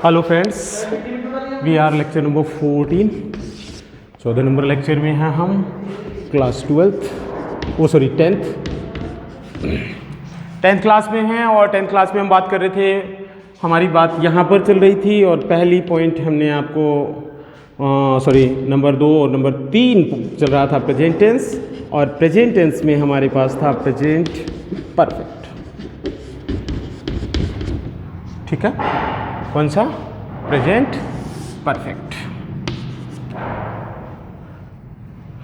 Hello friends, we are lecture number 14। 14 number lecture में हैं हम क्लास 10th क्लास में हैं। और 10th क्लास में हम बात कर रहे थे, हमारी बात यहाँ पर चल रही थी। और पहली पॉइंट हमने आपको नंबर 2 और नंबर 3 चल रहा था प्रेजेंट टेंस। और प्रेजेंट टेंस में हमारे पास था प्रेजेंट परफेक्ट। ठीक है, कौन सा? Present perfect.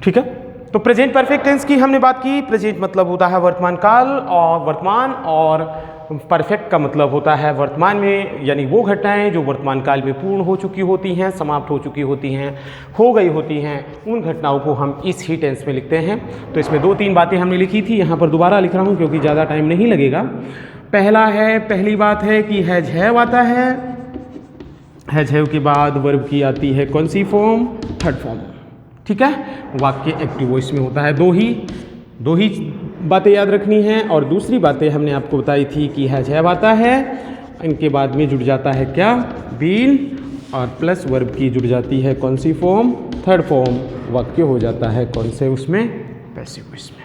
ठीक है, तो प्रेजेंट परफेक्ट टेंस की हमने बात की। प्रेजेंट मतलब होता है वर्तमान काल और वर्तमान, और परफेक्ट का मतलब होता है वर्तमान में, यानी वो घटनाएं जो वर्तमान काल में पूर्ण हो चुकी होती हैं, समाप्त हो चुकी होती हैं, हो गई होती हैं, उन घटनाओं को हम इस ही टेंस में लिखते हैं। तो इसमें 2-3 बातें हमने लिखी थी, यहाँ पर दोबारा लिख रहा हूँ क्योंकि ज़्यादा टाइम नहीं लगेगा। पहली बात है कि हैज हैव आता है। हैज हैव के बाद वर्ब की आती है कौन सी फॉर्म? Third form. ठीक है, वाक्य एक्टिव वॉइस में होता है। दो ही बातें याद रखनी हैं। और दूसरी बातें हमने आपको बताई थी कि हैज हैव आता है, इनके बाद में जुड़ जाता है क्या? बीन, और प्लस वर्ब की जुड़ जाती है कौन सी फॉर्म? Third form. वाक्य हो जाता है कौन से उसमें? पैसिव वॉइस में।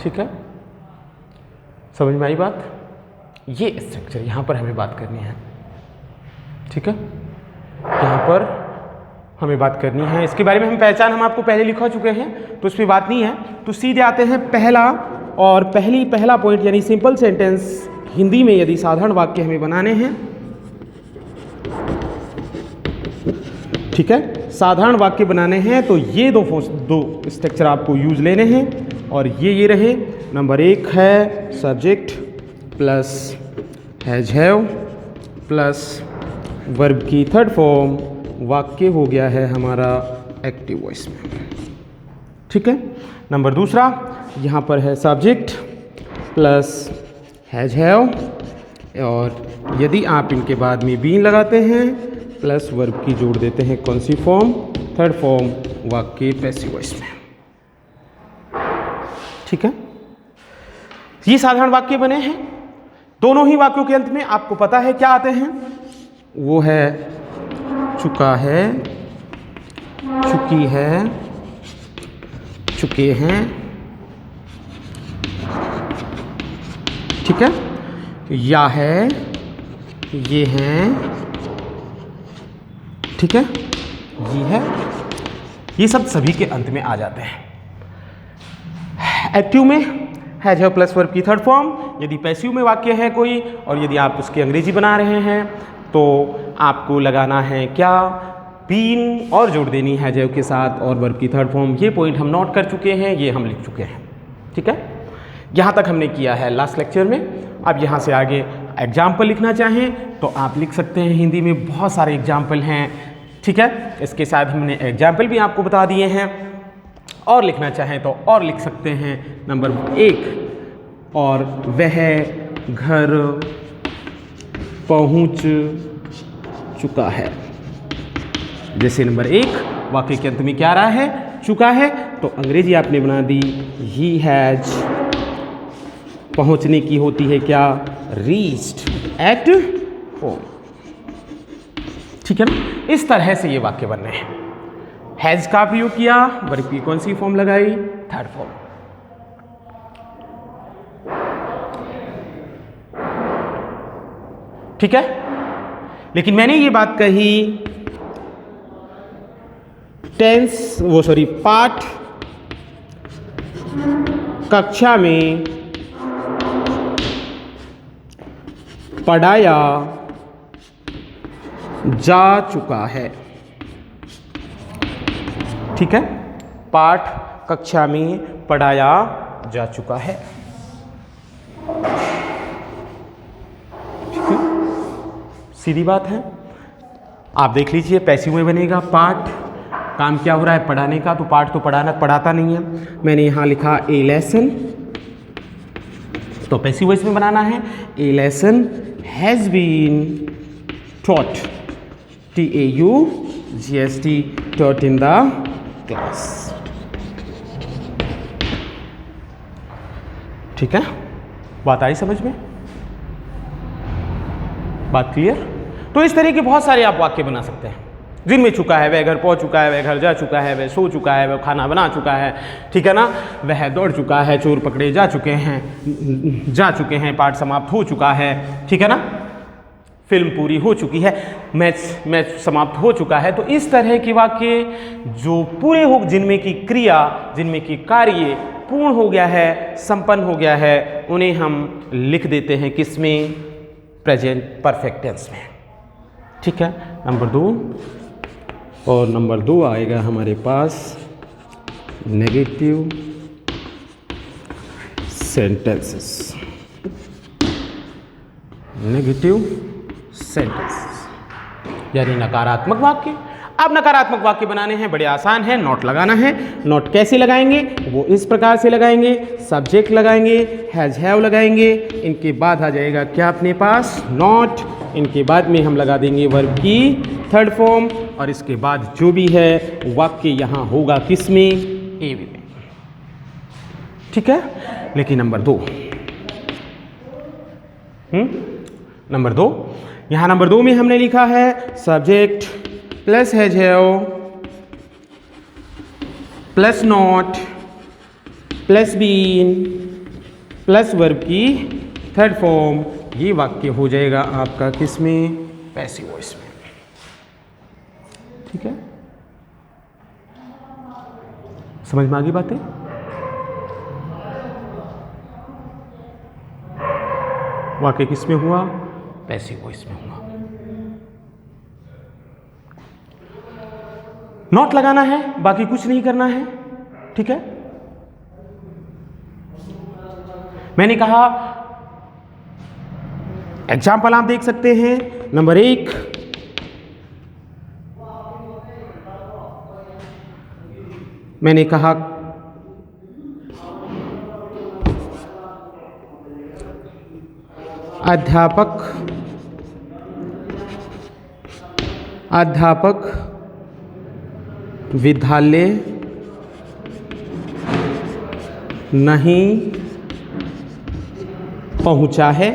ठीक है, समझ में आई बात? ये स्ट्रक्चर यहाँ पर हमें बात करनी है। ठीक है, यहाँ पर हमें बात करनी है। इसके बारे में हम आपको पहले लिखा चुके हैं, तो उस पर बात नहीं है। तो सीधे आते हैं पहला पॉइंट, यानी सिंपल सेंटेंस। हिंदी में यदि साधारण वाक्य हमें बनाने हैं, ठीक है, साधारण वाक्य बनाने हैं, तो ये दो स्ट्रक्चर आपको यूज लेने हैं। और ये रहे। नंबर 1 है subject plus has have plus verb की थर्ड फॉर्म। वाक्य हो गया है हमारा एक्टिव वॉइस में। ठीक है, नंबर 2 यहाँ पर है सब्जेक्ट प्लस हैज हैव, और यदि आप इनके बाद में बीन लगाते हैं प्लस वर्ब की जोड़ देते हैं कौन सी फॉर्म? Third form. वाक्य पैसिव वॉइस में। ठीक है, ये साधारण वाक्य बने हैं। दोनों ही वाक्यों के अंत में आपको पता है क्या आते हैं? वो है चुका है, चुकी है, चुके हैं। ठीक है, या है, ये हैं। ठीक है, ये है। ये सब सभी के अंत में आ जाते हैं। एक्टिव में हैज हैव प्लस वर्ब की थर्ड फॉर्म। यदि पैसिव में वाक्य है कोई, और यदि आप उसकी अंग्रेजी बना रहे हैं, तो आपको लगाना है क्या? बीन, और जोड़ देनी है हैव के साथ, और वर्ब की थर्ड फॉर्म। ये पॉइंट हम नोट कर चुके हैं, ये हम लिख चुके हैं। ठीक है, यहाँ तक हमने किया है लास्ट लेक्चर में। अब यहाँ से आगे एग्जाम्पल लिखना चाहें तो आप लिख सकते हैं। हिंदी में बहुत सारे एग्जाम्पल हैं। ठीक है, इसके साथ हमने एग्जाम्पल भी आपको बता दिए हैं। और लिखना चाहें तो और लिख सकते हैं। नंबर 1, और वह घर पहुंच चुका है। जैसे नंबर 1 वाक्य के अंत में क्या आ रहा है? चुका है, तो अंग्रेजी आपने बना दी ही हैज। पहुंचने की होती है क्या? Reached at home. ठीक है ना, इस तरह से ये वाक्य बनने हैं। हैज का प्रयोग किया, वर्ब की कौन सी फॉर्म लगाई? Third form. ठीक है, लेकिन मैंने ये बात कही पाठ कक्षा में पढ़ाया जा चुका है। ठीक है, पाठ कक्षा में पढ़ाया जा चुका है। ठीक है, सीधी बात है। आप देख लीजिए, पैसिव में बनेगा पाठ। काम क्या हो रहा है? पढ़ाने का। तो पाठ तो पढ़ाता नहीं है। मैंने यहाँ लिखा ए लेसन, तो पैसिव वॉइस में बनाना है। A lesson has been taught, TAUGST, taught in the class। ठीक है, बात आई समझ में? बात क्लियर? तो इस तरह के बहुत सारे आप वाक्य बना सकते हैं जिनमें चुका है, वह घर पहुंच चुका है, वह घर जा चुका है, वह सो चुका है, वह खाना बना चुका है, ठीक है ना, वह दौड़ चुका है, चोर पकड़े जा चुके हैं, पाठ समाप्त हो चुका है, ठीक है ना, फिल्म पूरी हो चुकी है, मैच समाप्त हो चुका है। तो इस तरह के वाक्य जो पूरे हो, जिनमें की क्रिया, जिनमें की कार्य पूर्ण हो गया है, संपन्न हो गया है, उन्हें हम लिख देते हैं किसमें? प्रेजेंट परफेक्ट टेंस में, ठीक है। नंबर 2 और नंबर 2 आएगा हमारे पास नेगेटिव सेंटेंसेस। नेगेटिव सेंटेंसेस यानी नकारात्मक वाक्य। अब नकारात्मक वाक्य बनाने हैं, बड़े आसान है, नॉट लगाना है। नॉट कैसे लगाएंगे? वो इस प्रकार से लगाएंगे, सब्जेक्ट लगाएंगे, हैज हैव लगाएंगे, इनके बाद आ जाएगा क्या अपने पास? नॉट। इनके बाद में हम लगा देंगे वर्ब की थर्ड फॉर्म, और इसके बाद जो भी है वाक्य यहाँ होगा किसमें? ए में, ठीक है। लेकिन नंबर 2 नंबर 2 यहाँ नंबर 2 में हमने लिखा है subject plus has have plus not plus been plus verb की थर्ड फॉर्म। ये वाक्य हो जाएगा आपका किसमें? पैसिव वॉइस में, ठीक है। समझ में आ गई बातें? वाक्य किसमें हुआ? पैसिव वॉइस में हुआ। नॉट लगाना है, बाकी कुछ नहीं करना है, ठीक है। मैंने कहा एग्जाम्पल आप देख सकते हैं। नंबर 1, मैंने कहा अध्यापक विद्यालय नहीं पहुंचा है,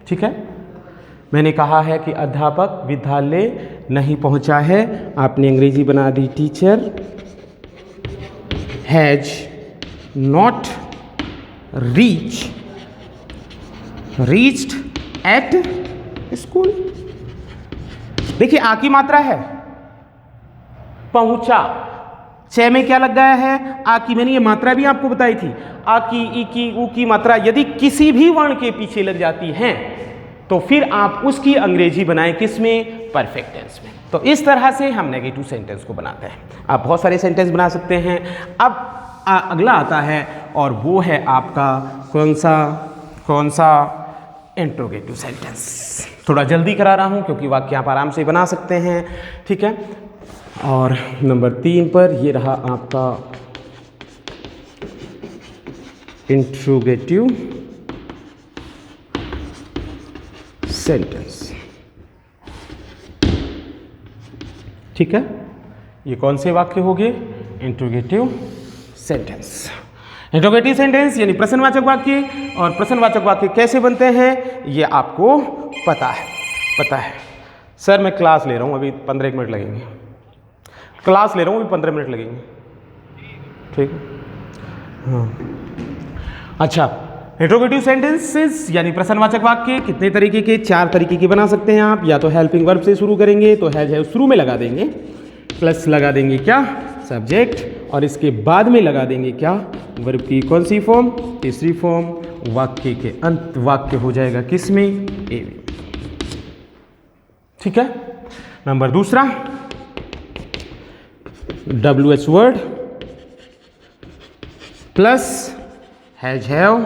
ठीक है। मैंने कहा है कि अध्यापक विद्यालय नहीं पहुंचा है, आपने अंग्रेजी बना दी teacher has not reached at school. देखिए आ की मात्रा है, पहुंचा, च में क्या लग गया है? आ की। मैंने ये मात्रा भी आपको बताई थी, आ की, ई की, ऊ की मात्रा यदि किसी भी वर्ण के पीछे लग जाती हैं तो फिर आप उसकी अंग्रेजी बनाएं किसमें? परफेक्ट टेंस में। तो इस तरह से हम नेगेटिव सेंटेंस को बनाते हैं। आप बहुत सारे सेंटेंस बना सकते हैं। अब अगला आता है और वो है आपका कौन सा? Interrogative sentence. थोड़ा जल्दी करा रहा हूं क्योंकि वाक्य आप आराम से बना सकते हैं, ठीक है। और नंबर 3 पर ये रहा आपका इंट्रोगेटिव सेंटेंस, ठीक है। ये कौन से वाक्य हो गए? Interrogative sentence. इंट्रोगेटिव सेंटेंस यानी प्रश्नवाचक वाक्य। और प्रश्नवाचक वाक्य कैसे बनते हैं ये आपको पता है। सर मैं क्लास ले रहा हूँ, अभी 15 मिनट लगेंगे। क्लास ले रहा हूँ, अभी 15 मिनट लगेंगे, ठीक है। हाँ, अच्छा। इंट्रोगेटिव सेंटेंसेस यानी प्रश्नवाचक वाक्य कितने तरीके के? 4 तरीके के बना सकते हैं आप। या तो हेल्पिंग वर्ब से शुरू करेंगे तो हैज हैव शुरू में लगा देंगे, प्लस लगा देंगे क्या? सब्जेक्ट, और इसके बाद में लगा देंगे क्या? वर्ब की कौन सी फॉर्म? तीसरी फॉर्म। वाक्य के अंत वाक्य हो जाएगा किसमें? ए में, ठीक है। Number 2 WH word plus has have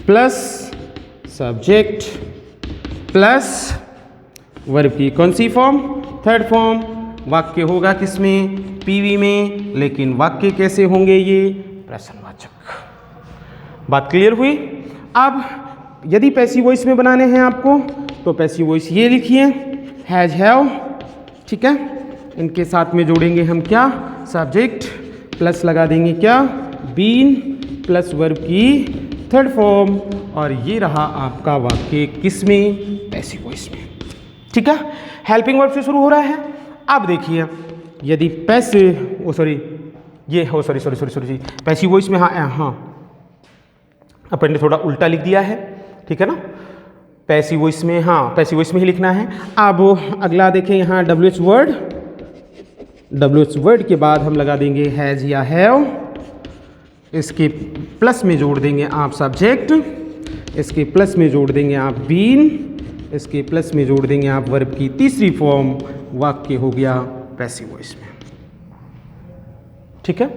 plus subject plus verb की कौन सी फॉर्म? Third form. वाक्य होगा किसमें? पीवी में। लेकिन वाक्य कैसे होंगे ये? प्रश्नवाचक। बात क्लियर हुई? अब यदि पैसिव वॉइस में बनाने हैं आपको तो पैसिव वॉइस ये लिखिए हैज हैव, ठीक है। इनके साथ में जोड़ेंगे हम क्या? सब्जेक्ट, प्लस लगा देंगे क्या? बीन, प्लस वर्ब की थर्ड फॉर्म, और ये रहा आपका वाक्य किसमें, पैसिव वॉइस में। ठीक है, हेल्पिंग वर्ब से शुरू हो रहा है। अब देखिए यदि पैसिव पैसिव वॉइस में, हाँ अपन ने थोड़ा उल्टा लिख दिया है, ठीक है ना, पैसिव वॉइस में, हाँ पैसिव वॉइस में ही लिखना है। अब अगला देखें यहाँ WH वर्ड के बाद हम लगा देंगे हैज़ या हैव, इसके प्लस में जोड़ देंगे आप सब्जेक्ट, इसके प्लस में जोड़ देंगे आप बीन, इसके प्लस में जोड़ देंगे आप वर्ब की तीसरी फॉर्म, वाक्य हो गया पैसिव वॉइस में। ठीक है,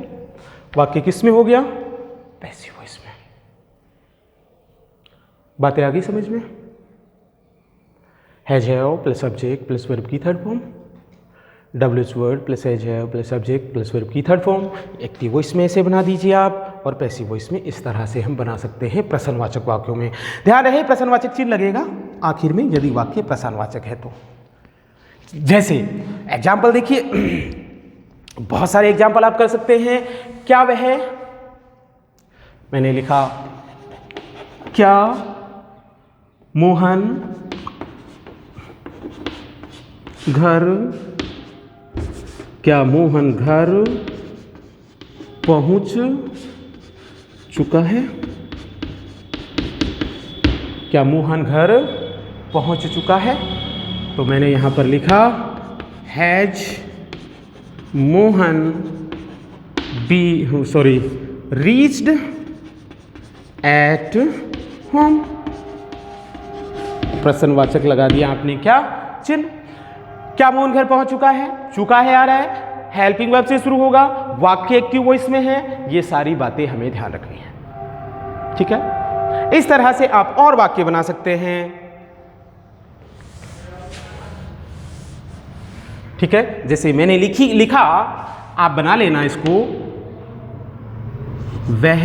वाक्य किस में हो गया, पैसिव वॉइस में। बातें आ गई समझ में। Has have plus subject plus verb की third form, WH word plus has have plus subject plus verb की थर्ड फॉर्म। एक्टिव वॉइस में ऐसे बना दीजिए आप, और पैसिव वॉइस में इस तरह से हम बना सकते हैं प्रश्नवाचक वाक्यों में। ध्यान रहे प्रश्नवाचक चिन्ह लगेगा आखिर में यदि वाक्य प्रश्नवाचक है तो। जैसे एग्जाम्पल देखिए, बहुत सारे एग्जाम्पल आप कर सकते हैं। क्या वह, मैंने लिखा क्या मोहन घर पहुंच चुका है, क्या मोहन घर पहुंच चुका है, तो मैंने यहां पर लिखा has Mohan reached at home. प्रश्नवाचक लगा दिया आपने क्या चिन्ह। क्या मोहन घर पहुंच चुका है आ रहा है, हेल्पिंग वर्ब से शुरू होगा, वाक्य एक्टिव वॉइस में है। ये सारी बातें हमें ध्यान रखनी है। ठीक है, इस तरह से आप और वाक्य बना सकते हैं। ठीक है, जैसे मैंने लिखा, आप बना लेना इसको, वह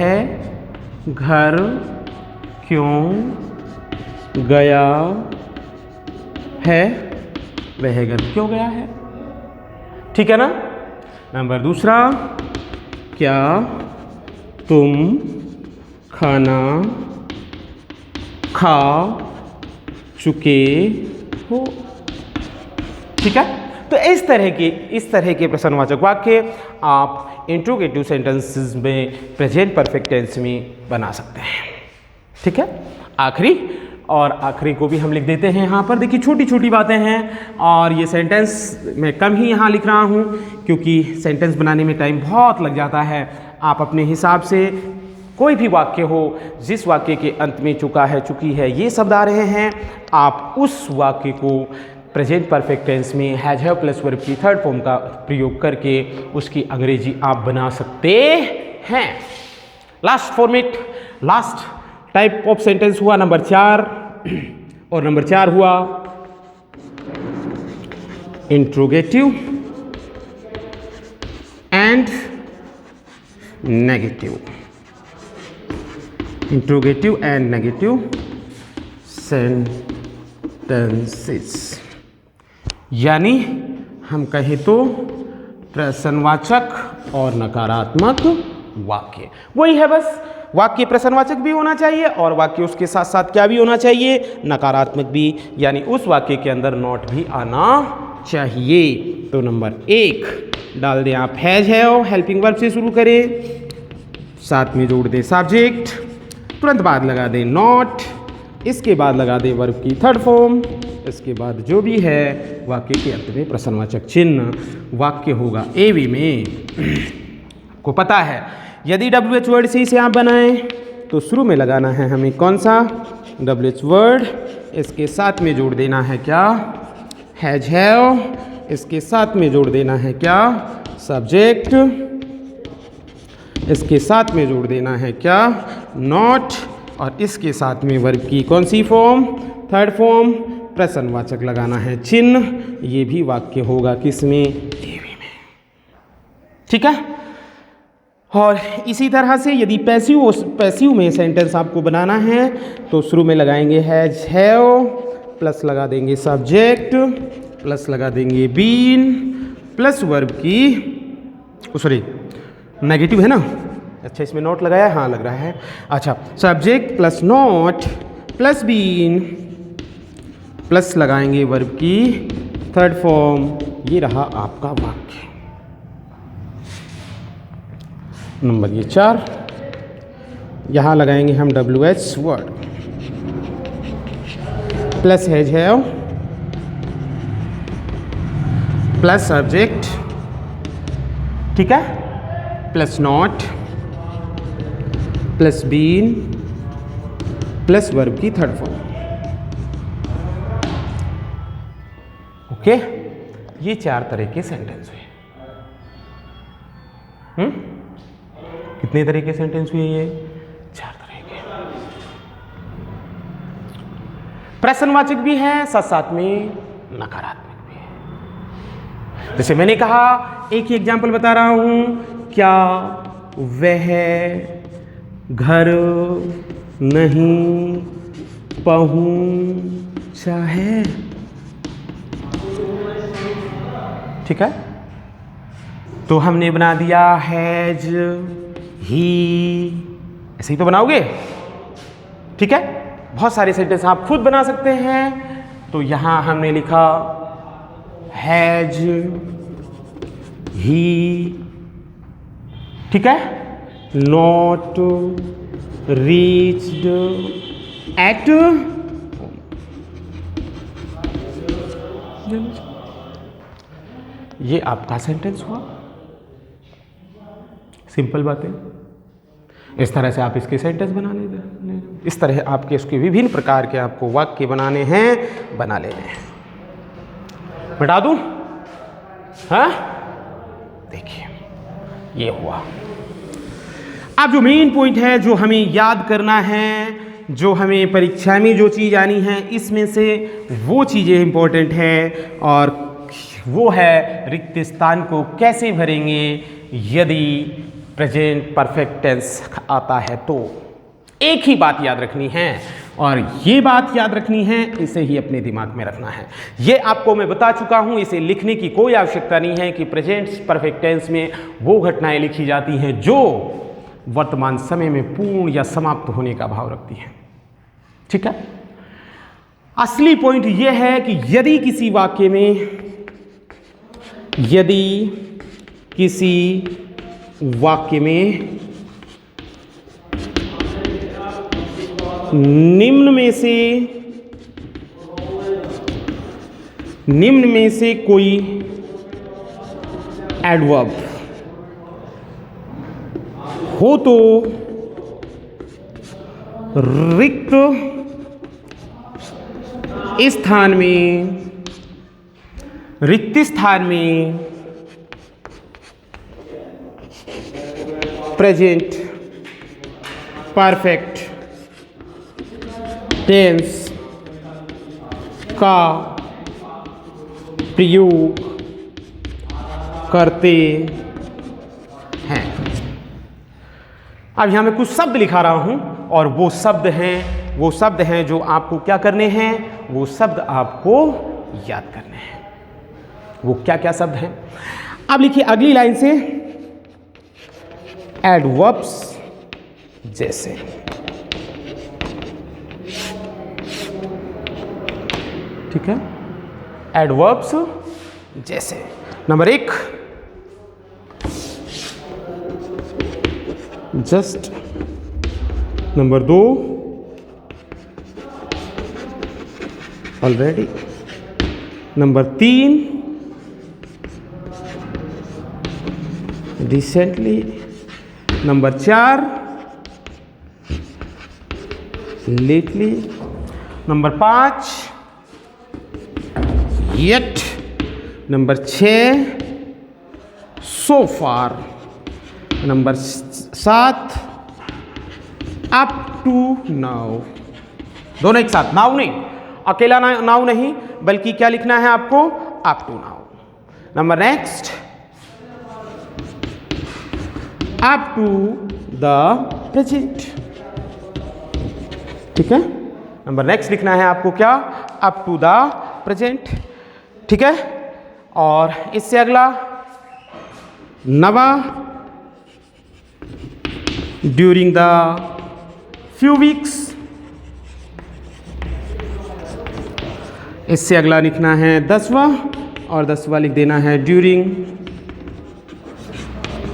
घर क्यों गया है, वह घर क्यों गया है। ठीक है ना। नंबर दूसरा, क्या तुम खाना खा चुके हो। ठीक है, तो इस तरह के प्रश्नवाचक वाक्य आप इंट्रोगेटिव सेंटेंसेस में प्रेजेंट परफेक्ट टेंस में बना सकते हैं। ठीक है, आखिरी को भी हम लिख देते हैं यहाँ पर। देखिए छोटी छोटी बातें हैं, और ये सेंटेंस मैं कम ही यहाँ लिख रहा हूँ क्योंकि सेंटेंस बनाने में टाइम बहुत लग जाता है। आप अपने हिसाब से कोई भी वाक्य हो, जिस वाक्य के अंत में चुका है चुकी है ये शब्द आ रहे हैं, आप उस वाक्य को प्रेजेंट परफेक्ट टेंस में हैज हैव प्लस वर्ब की थर्ड फॉर्म का प्रयोग करके उसकी अंग्रेजी आप बना सकते हैं। लास्ट टाइप ऑफ सेंटेंस हुआ नंबर 4, और नंबर 4 हुआ interrogative and negative. Interrogative and negative sentences, यानी हम कहें तो प्रश्नवाचक और नकारात्मक वाक्य। वही है बस, वाक्य प्रश्नवाचक भी होना चाहिए और वाक्य उसके साथ साथ क्या भी होना चाहिए, नकारात्मक भी, यानी उस वाक्य के अंदर नॉट भी आना चाहिए। तो नंबर 1 डाल दें आप हैज हैव, हेल्पिंग वर्ब से शुरू करें, साथ में जोड़ दें सब्जेक्ट, तुरंत बाद लगा दें नॉट, इसके बाद लगा दें वर्ब की थर्ड फॉर्म, इसके बाद जो भी है वाक्य के अंत में प्रश्नवाचक चिन्ह। वाक्य होगा एवी में। को पता है यदि WH वर्ड से इसे आप बनाएं तो शुरू में लगाना है हमें कौन सा, WH वर्ड, इसके साथ में जोड़ देना है क्या, हैज हैव, इसके साथ में जोड़ देना है क्या, सब्जेक्ट, इसके साथ में जोड़ देना है क्या, नॉट, और इसके साथ में वर्ब की कौन सी फॉर्म, थर्ड फॉर्म, प्रश्नवाचक लगाना है चिन्ह। ये भी वाक्य होगा किसमें, एवी में। ठीक है, और इसी तरह से यदि पैसिव में सेंटेंस आपको बनाना है तो शुरू में लगाएंगे हैज हैव, प्लस लगा देंगे सब्जेक्ट, प्लस लगा देंगे बीन, प्लस वर्ब की नेगेटिव है ना, अच्छा, इसमें नॉट लगाया है, हाँ लग रहा है। अच्छा, subject plus not plus been plus लगाएंगे वर्ब की थर्ड फॉर्म, ये रहा आपका वाक्य। नंबर ये 4, यहाँ लगाएंगे हम WH word plus has have plus subject, ठीक है, plus not plus been plus verb की थर्ड फॉर्म। ओके, ये 4 तरह के सेंटेंस हुए। कितने तरह के सेंटेंस हुए ये? 4 तरह के। प्रश्नवाचक भी है, साथ साथ में नकारात्मक भी है। जैसे मैंने कहा, एक ही एग्जाम्पल बता रहा हूं, क्या वह घर नहीं पहुंचा है, ठीक है, तो हमने बना दिया हैज ही, ऐसे ही तो बनाओगे, ठीक है। बहुत सारे सेंटेंस आप खुद बना सकते हैं, तो यहां हमने लिखा हैज ही, ठीक है, नॉट रीच्ड एट, ये आपका सेंटेंस हुआ। सिंपल बातें, इस तरह से आप इसके सेंटेंस बना लेते, इस तरह आपके इसके विभिन्न प्रकार के आपको वाक्य बनाने हैं, बना लेने हैं। बता दूं? हाँ, देखिए ये हुआ। अब जो मेन पॉइंट है, जो हमें याद करना है, जो हमें परीक्षा में जो चीज़ आनी है, इसमें से वो चीज़ें इंपॉर्टेंट है, और वो है रिक्त स्थान को कैसे भरेंगे यदि प्रेजेंट परफेक्ट टेंस आता है। तो एक ही बात याद रखनी है, और ये बात याद रखनी है, इसे ही अपने दिमाग में रखना है। ये आपको मैं बता चुका हूँ, इसे लिखने की कोई आवश्यकता नहीं है कि प्रेजेंट परफेक्ट टेंस में वो घटनाएं लिखी जाती हैं जो वर्तमान समय में पूर्ण या समाप्त होने का भाव रखती हैं, ठीक है। असली पॉइंट ये है कि यदि किसी वाक्य में, यदि किसी वाक्य में निम्न में से कोई एडवर्ब हो तो रिक्त स्थान में प्रेजेंट परफेक्ट टेंस का प्रयोग करते हैं। अब यहां मैं कुछ शब्द लिखा रहा हूं, और वो शब्द हैं जो आपको क्या करने हैं, वो शब्द आपको याद करने हैं। वो क्या क्या शब्द हैं? अब लिखिए अगली लाइन से, एडवर्ब्स जैसे, ठीक है, एडवर्ब्स जैसे। Number 1, just. Number 2, already. Number 3, recently. Number 4, lately. Number 5, yet. Number 6, so far. Number 7, up to now. दोनों एक साथ, नाउ नहीं, अकेला नाउ नहीं, बल्कि क्या लिखना है आपको, up to now. Number next, up to the present, ठीक है। नंबर नेक्स्ट लिखना है आपको क्या, अप टू द प्रेजेंट, ठीक है। और इससे अगला, नवा ड्यूरिंग द फ्यू वीक्स। इससे अगला लिखना है 10वां और 10वां लिख देना है ड्यूरिंग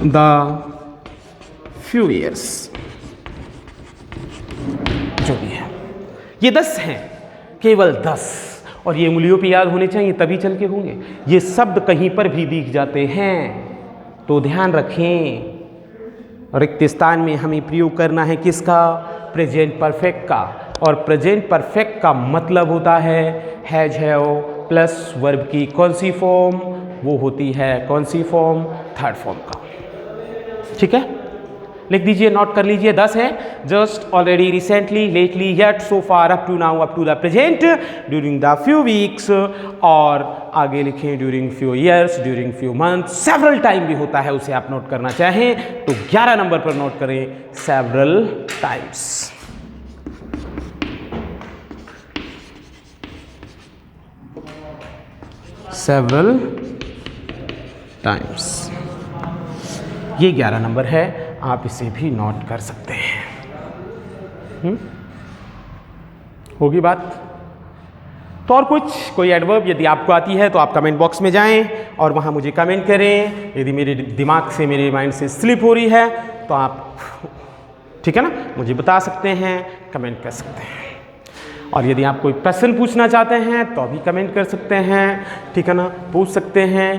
द फ्यू ईयर्स। जो भी है ये 10 हैं, केवल 10, और ये उंगलियों पे याद होने चाहिए तभी चल के होंगे। ये शब्द कहीं पर भी दिख जाते हैं तो ध्यान रखें। रिक्त स्थान में हमें प्रयोग करना है किसका? प्रेजेंट परफेक्ट का। और प्रेजेंट परफेक्ट का मतलब होता है हैज हैव प्लस वर्ब की कौन सी फॉर्म? वो होती है कौन सी फॉर्म? थर्ड फॉर्म का। ठीक है, लिख दीजिए, नोट कर लीजिए। 10 है, just, already, recently, lately, yet, so far, up to now, up to the present, during the few weeks, और आगे लिखें during few years, during few month, several time भी होता है, उसे आप नोट करना चाहें तो 11 नंबर पर नोट करें, सेवरल टाइम्स। सेवरल टाइम्स, ये 11 नंबर है, आप इसे भी नोट कर सकते हैं। होगी बात? तो और कुछ कोई एडवर्ब यदि आपको आती है तो आप कमेंट बॉक्स में जाएं और वहां मुझे कमेंट करें। यदि मेरे दिमाग से, मेरे माइंड से स्लिप हो रही है तो आप, ठीक है ना, मुझे बता सकते हैं, कमेंट कर सकते हैं। और यदि आप कोई प्रश्न पूछना चाहते हैं तो अभी कमेंट कर सकते हैं, ठीक है ना, पूछ सकते हैं।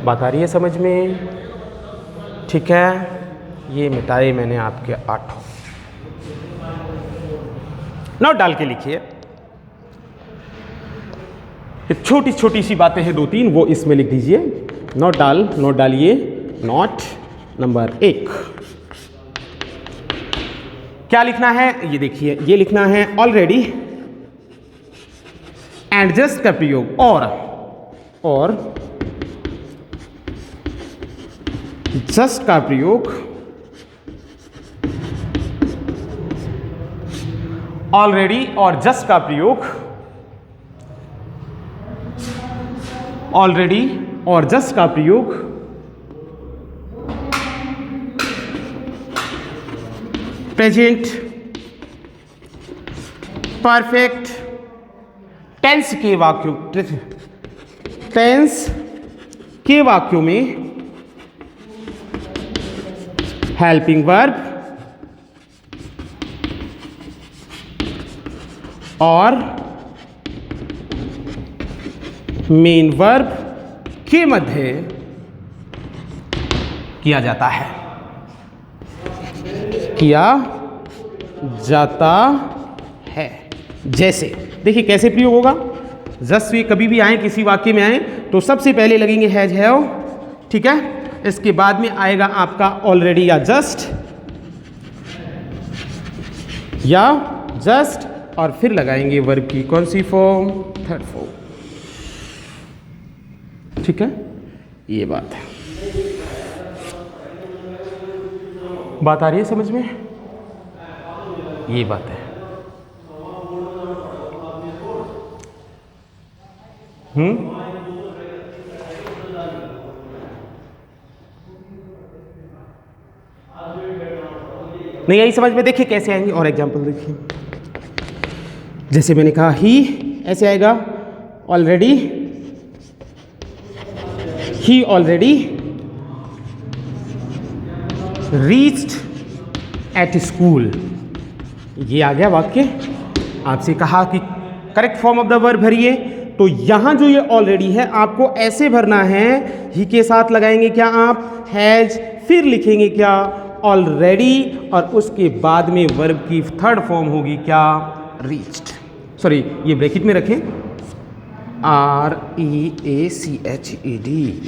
बात आ रही है समझ में? ठीक है, ये मिटाए मैंने आपके 8। नोट डाल के लिखिए। छोटी छोटी सी बातें हैं 2-3, वो इसमें लिख दीजिए। नोट डालिए। नोट नंबर 1 क्या लिखना है? ये देखिए, ये लिखना है ऑलरेडी एंड जस्ट का प्रयोग, और जस्ट का प्रयोग ऑलरेडी और जस्ट का प्रयोग ऑलरेडी और जस्ट का प्रयोग प्रेजेंट परफेक्ट टेंस के वाक्यों में हेल्पिंग वर्ब और मेन वर्ब के मध्य किया जाता है। जैसे देखिए कैसे प्रयोग होगा। जस्ट ये कभी भी आए, किसी वाक्य में आए तो सबसे पहले लगेंगे हैज हैव, ठीक है। इसके बाद में आएगा आपका ऑलरेडी या जस्ट और फिर लगाएंगे वर्ब की कौन सी फॉर्म? थर्ड फॉर्म, ठीक है। ये बात है, बात आ रही है समझ में? ये बात है। नहीं आई समझ में? देखिए कैसे आएंगे और एग्जांपल देखिए। जैसे मैंने कहा ही ऐसे आएगा, already, he already reached at school. ये आ गया वाक्य। आपसे कहा कि correct form of the verb भरिए, तो यहां जो ये ऑलरेडी है आपको ऐसे भरना है। ही के साथ लगाएंगे क्या आप? हैज, फिर लिखेंगे क्या? ऑलरेडी, और उसके बाद में वर्ब की थर्ड फॉर्म होगी क्या? रीच्ड। सॉरी, ये ब्रैकेट में रखें, REACHED,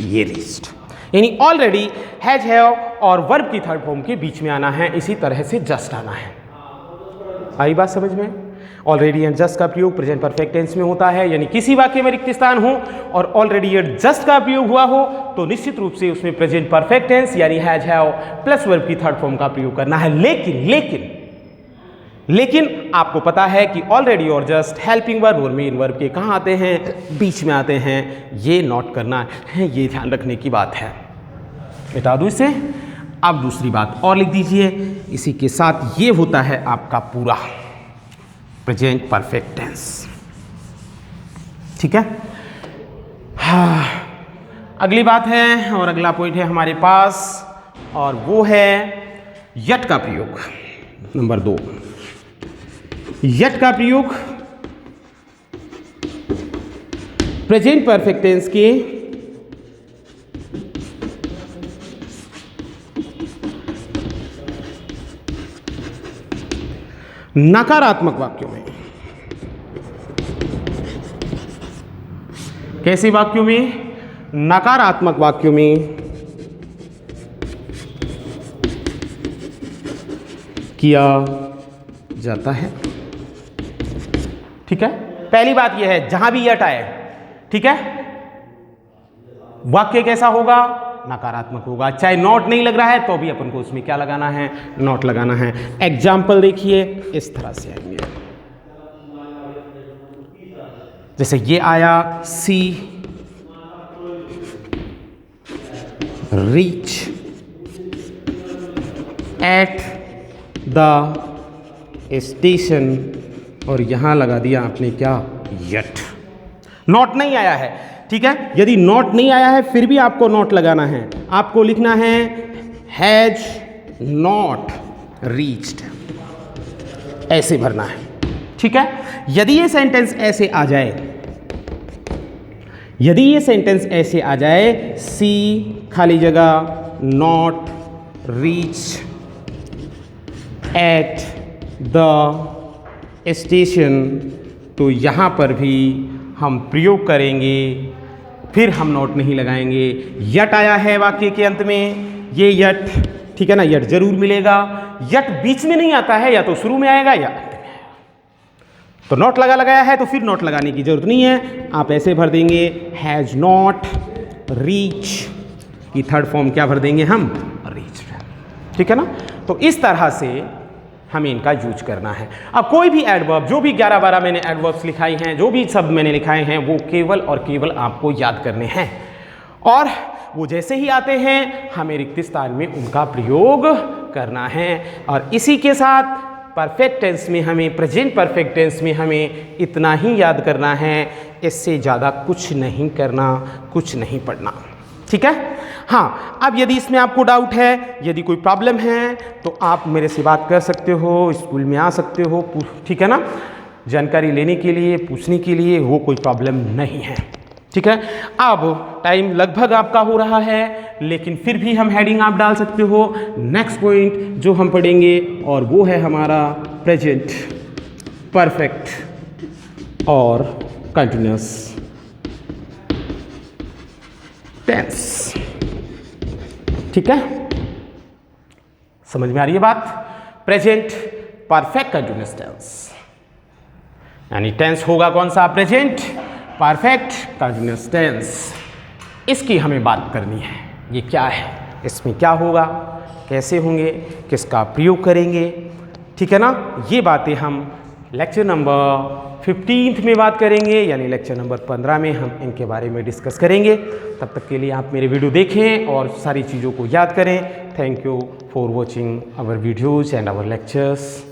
ये रीच्ड। यानी ऑलरेडी, हैज, हैव और वर्ब की थर्ड फॉर्म के बीच में आना है। इसी तरह से जस्ट आना है। आई बात समझ में? ऑलरेडी एंड जस्ट का प्रयोग प्रेजेंट परफेक्ट टेंस में होता है, यानी किसी वाक्य में रिक्त स्थान हो और ऑलरेडी एंड जस्ट का प्रयोग हुआ हो तो निश्चित रूप से उसमें प्रेजेंट परफेक्ट टेंस यानी हैज, हैव प्लस वर्ब की थर्ड फॉर्म का प्रयोग करना है। लेकिन आपको पता है कि ऑलरेडी और जस्ट हेल्पिंग वर्ब और मेन वर्ब के कहाँ आते हैं? बीच में आते हैं। ये नोट करना है, ये ध्यान रखने की बात है। बता दूं इसे, अब दूसरी बात और लिख दीजिए, इसी के साथ ये होता है आपका पूरा प्रेजेंट परफेक्ट टेंस। ठीक है। हाँ, अगली बात है और अगला पॉइंट है हमारे पास, और वो है यट का प्रयोग। नंबर 2, यट का प्रयोग प्रेजेंट परफेक्ट टेंस के नकारात्मक वाक्यों में। कैसे वाक्यों में? नकारात्मक वाक्यों में किया जाता है। ठीक है। पहली बात यह है, जहां भी यट आए, ठीक है, वाक्य कैसा होगा? नकारात्मक होगा। चाहे नॉट नहीं लग रहा है तो भी अपन को उसमें क्या लगाना है? नॉट लगाना है। एग्जाम्पल देखिए, इस तरह से आएंगे। जैसे ये आया, सी रीच एट द स्टेशन, और यहां लगा दिया आपने क्या? यट। नॉट नहीं आया है। ठीक है। यदि नॉट नहीं आया है फिर भी आपको नॉट लगाना है। आपको लिखना है हैज नॉट रीच्ड, ऐसे भरना है। ठीक है। यदि ये सेंटेंस ऐसे आ जाए, यदि ये सेंटेंस ऐसे आ जाए, सी खाली जगह not reach at the station, तो यहां पर भी हम प्रयोग करेंगे, फिर हम नोट नहीं लगाएंगे। यट आया है वाक्य के अंत में, ये यट, ठीक है ना, यट जरूर मिलेगा। यट बीच में नहीं आता है, या तो शुरू में आएगा या अंत में। तो नोट लगाया है तो फिर नोट लगाने की जरूरत नहीं है, आप ऐसे भर देंगे हैज नॉट रीच की थर्ड फॉर्म क्या भर देंगे हम? रीच। ठीक है ना। तो इस तरह से हमें इनका यूज करना है। अब कोई भी एडवर्ब, जो भी 11-12 मैंने एडवर्ब्स लिखाई हैं, जो भी शब्द मैंने लिखाए हैं, वो केवल और केवल आपको याद करने हैं, और वो जैसे ही आते हैं हमें रिक्त स्थान में उनका प्रयोग करना है। और इसी के साथ परफेक्ट टेंस में हमें, प्रेजेंट परफेक्ट टेंस में हमें इतना ही याद करना है, इससे ज़्यादा कुछ नहीं करना, कुछ नहीं पढ़ना। ठीक है। हाँ, अब यदि इसमें आपको डाउट है, यदि कोई प्रॉब्लम है, तो आप मेरे से बात कर सकते हो, स्कूल में आ सकते हो। ठीक है ना, जानकारी लेने के लिए, पूछने के लिए, वो कोई प्रॉब्लम नहीं है। ठीक है। अब टाइम लगभग आपका हो रहा है, लेकिन फिर भी हम हेडिंग आप डाल सकते हो। नेक्स्ट पॉइंट जो हम पढ़ेंगे और वो है हमारा प्रेजेंट परफेक्ट और कंटिन्यूअस टेंस। ठीक है। समझ में आ रही है बात? प्रेजेंट परफेक्ट कंटिन्यूअस टेंस, यानी टेंस होगा कौन सा? Present perfect continuous tense. इसकी हमें बात करनी है, ये क्या है, इसमें क्या होगा, कैसे होंगे, किसका प्रयोग करेंगे। ठीक है ना। ये बातें हम लेक्चर नंबर 15 में बात करेंगे, यानी लेक्चर नंबर 15 में हम इनके बारे में डिस्कस करेंगे। तब तक के लिए आप मेरे वीडियो देखें और सारी चीज़ों को याद करें। Thank you for watching our videos and our lectures.